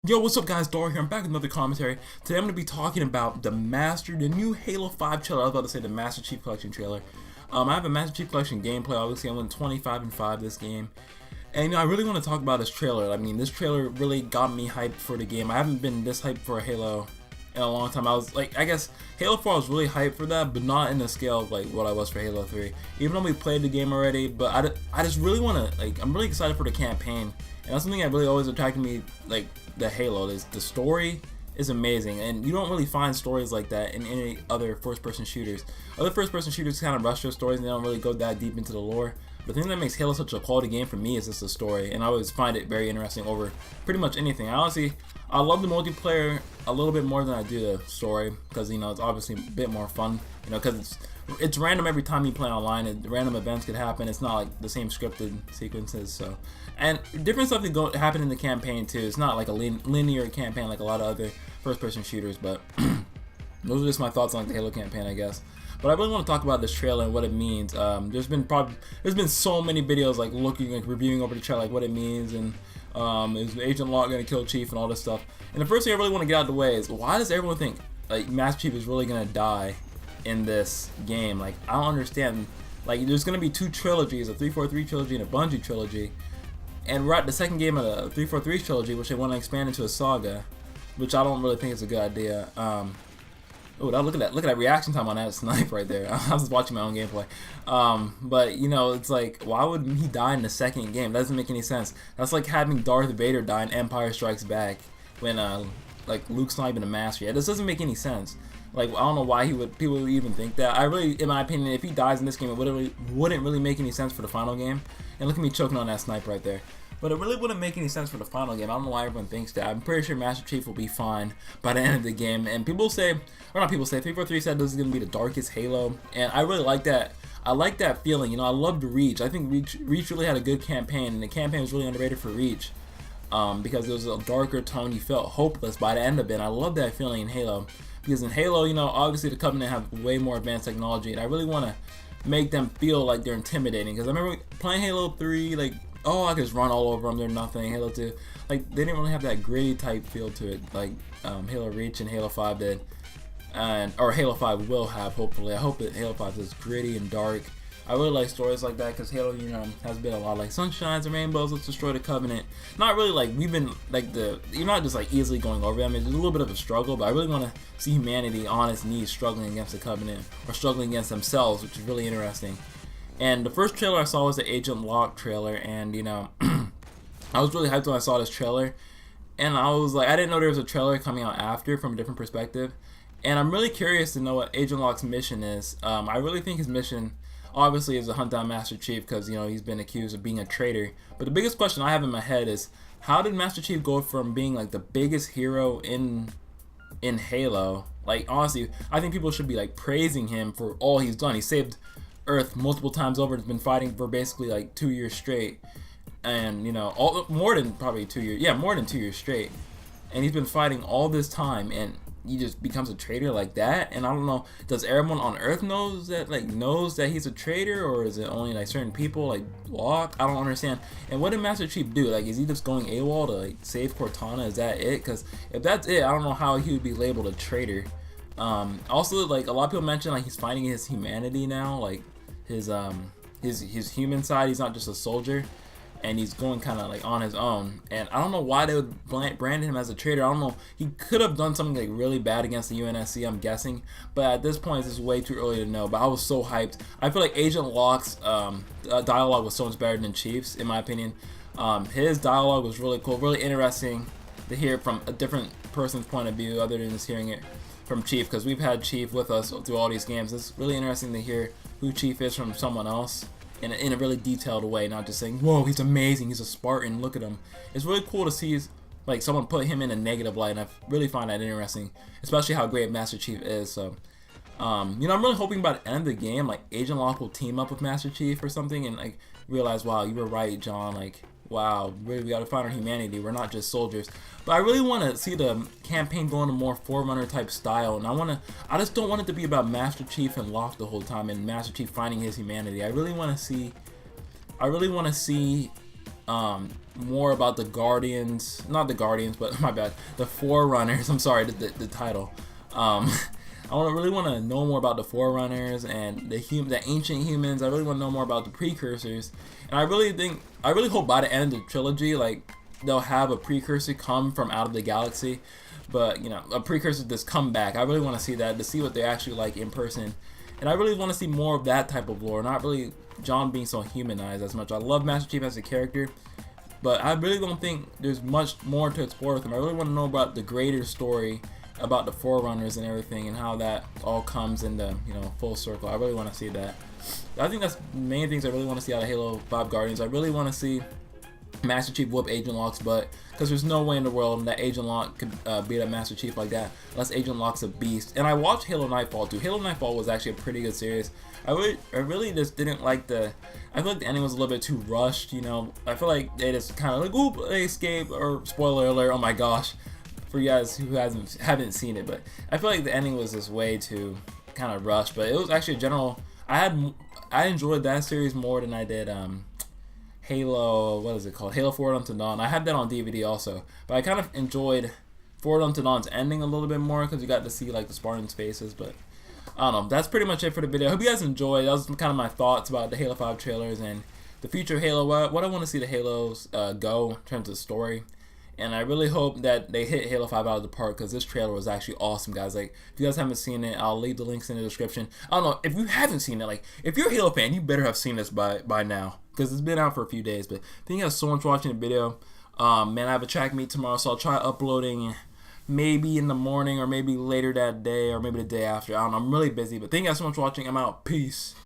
Yo, what's up guys, Dora here. I'm back with another commentary. Today I'm going to be talking about the new Halo 5 trailer. I was about to say the Master Chief Collection trailer. I have a Master Chief Collection gameplay. Obviously I went 25-5 this game. And I really want to talk about this trailer. I mean, this trailer really got me hyped for the game. I haven't been this hyped for a Halo in a long time. I was like, I guess Halo 4 I was really hyped for that, but not in the scale of like what I was for Halo 3. Even though we played the game already, but I just really want to, like, I'm really excited for the campaign. And that's something that really always attracted me, like, the Halo. The story is amazing, and you don't really find stories like that in any other first-person shooters. Other first-person shooters kind of rush their stories and they don't really go that deep into the lore. The thing that makes Halo such a quality game for me is just the story, and I always find it very interesting over pretty much anything. I love the multiplayer a little bit more than I do the story, because it's obviously a bit more fun, because it's random every time you play online, and random events could happen. It's not like the same scripted sequences, so. And different stuff that happen in the campaign too. It's not like a linear campaign like a lot of other first-person shooters, but those are just my thoughts on the Halo campaign, I guess. But I really want to talk about this trailer and what it means. There's been so many videos like reviewing over the trailer, like what it means, and is Agent Locke gonna kill Chief and all this stuff. And the first thing I really want to get out of the way is, why does everyone think like Master Chief is really gonna die in this game? Like, I don't understand. Like, there's gonna be two trilogies, a 343 trilogy and a Bungie trilogy, and we're at the second game of the 343 trilogy, which they want to expand into a saga, which I don't really think is a good idea. Oh, look at that reaction time on that snipe right there. I was watching my own gameplay. But it's like, why would he die in the second game? That doesn't make any sense. That's like having Darth Vader die in Empire Strikes Back when like Luke's not even a master yet. This doesn't make any sense. Like, I don't know why people would even think that. I really, in my opinion, if he dies in this game, it wouldn't really make any sense for the final game. And look at me choking on that snipe right there. But it really wouldn't make any sense for the final game. I don't know why everyone thinks that. I'm pretty sure Master Chief will be fine by the end of the game. And people say, or not people say, 343 said this is going to be the darkest Halo. And I really like that. I like that feeling. I loved Reach. I think Reach really had a good campaign. And the campaign was really underrated for Reach. Because it was a darker tone. You felt hopeless by the end of it. And I love that feeling in Halo. Because in Halo, obviously the Covenant have way more advanced technology. And I really want to make them feel like they're intimidating. Because I remember playing Halo 3, like, oh, I could just run all over them, they're nothing. Halo 2, like, they didn't really have that gritty type feel to it, like Halo Reach and Halo 5 did, or Halo 5 will have, hopefully. I hope that Halo 5 is gritty and dark. I really like stories like that, because Halo, has been a lot like sunshines and rainbows, let's destroy the Covenant. Not really like, we've been, like, you're not just like easily going over them. It's a little bit of a struggle, but I really want to see humanity on its knees struggling against the Covenant, or struggling against themselves, which is really interesting. And the first trailer I saw was the Agent Locke trailer, and I was really hyped when I saw this trailer, and I was like, I didn't know there was a trailer coming out after from a different perspective, and I'm really curious to know what Agent Locke's mission is. I really think his mission obviously is to hunt down Master Chief, because he's been accused of being a traitor. But the biggest question I have in my head is, how did Master Chief go from being like the biggest hero in Halo? Like, honestly, I think people should be like praising him for all he's done. He saved Earth multiple times over. Has been fighting for basically like 2 years straight, and more than probably 2 years. Yeah, more than 2 years straight. And he's been fighting all this time, and he just becomes a traitor like that. And I don't know, does everyone on Earth knows that he's a traitor, or is it only like certain people like Locke? I don't understand. And what did Master Chief do? Like, is he just going AWOL to like save Cortana? Is that it? Because if that's it, I don't know how he would be labeled a traitor. Also, like, a lot of people mention like he's fighting his humanity now, like his human side. He's not just a soldier, and he's going kind of like on his own. And I don't know why they would brand him as a traitor. I don't know. He could have done something like really bad against the UNSC, I'm guessing, but at this point it's just way too early to know. But I was so hyped. I feel like Agent Locke's dialogue was so much better than Chief's, in my opinion. His dialogue was really cool, really interesting to hear from a different person's point of view other than just hearing it from Chief, because we've had Chief with us through all these games. It's really interesting to hear who Chief is from someone else in a really detailed way, not just saying, whoa, he's amazing, he's a Spartan, look at him. It's really cool to see like someone put him in a negative light, and I really find that interesting, especially how great Master Chief is. So I'm really hoping by the end of the game, like, Agent Locke will team up with Master Chief or something, and like realize, wow, you were right, John, like, wow, really, we gotta find our humanity, we're not just soldiers. But I really want to see the campaign go in a more Forerunner type style, and I just don't want it to be about Master Chief and Locke the whole time, and Master Chief finding his humanity. I really want to see more about the Guardians, not the Guardians, but my bad, the Forerunners. I'm sorry, the title. I really want to know more about the Forerunners and the ancient humans. I really want to know more about the precursors, and I really hope by the end of the trilogy, like, they'll have a precursor come from out of the galaxy, but you know, a precursor just come back. I really want to see that, to see what they're actually like in person, and I really want to see more of that type of lore, not really John being so humanized as much. I love Master Chief as a character, but I really don't think there's much more to explore with him. I really want to know about the greater story about the Forerunners and everything, and how that all comes in the, you know, full circle. I really want to see that. I think that's the main things I really want to see out of Halo 5 Guardians. I really want to see Master Chief whoop Agent Locke's butt, because there's no way in the world that Agent Locke could beat up Master Chief like that, unless Agent Locke's a beast. And I watched Halo Nightfall too. Halo Nightfall was actually a pretty good series. I really just didn't like I feel like the ending was a little bit too rushed, you know. I feel like they just kind of like, oop, they escape, or spoiler alert, oh my gosh, for you guys who haven't seen it, but I feel like the ending was just way too kind of rushed. But it was actually a general. I enjoyed that series more than I did Halo. What is it called? Halo Forward Unto Dawn. I had that on DVD also, but I kind of enjoyed Forward Unto Dawn's ending a little bit more, because you got to see like the Spartans' faces. But I don't know. That's pretty much it for the video. I hope you guys enjoyed. That was kind of my thoughts about the Halo 5 trailers and the future of Halo. What I want to see the Halos go in terms of story. And I really hope that they hit Halo 5 out of the park, because this trailer was actually awesome, guys. Like, if you guys haven't seen it, I'll leave the links in the description. I don't know, if you haven't seen it, like, if you're a Halo fan, you better have seen this by now, because it's been out for a few days. But thank you guys so much for watching the video. Man, I have a track meet tomorrow, so I'll try uploading maybe in the morning, or maybe later that day, or maybe the day after. I don't know, I'm really busy. But thank you guys so much for watching. I'm out. Peace.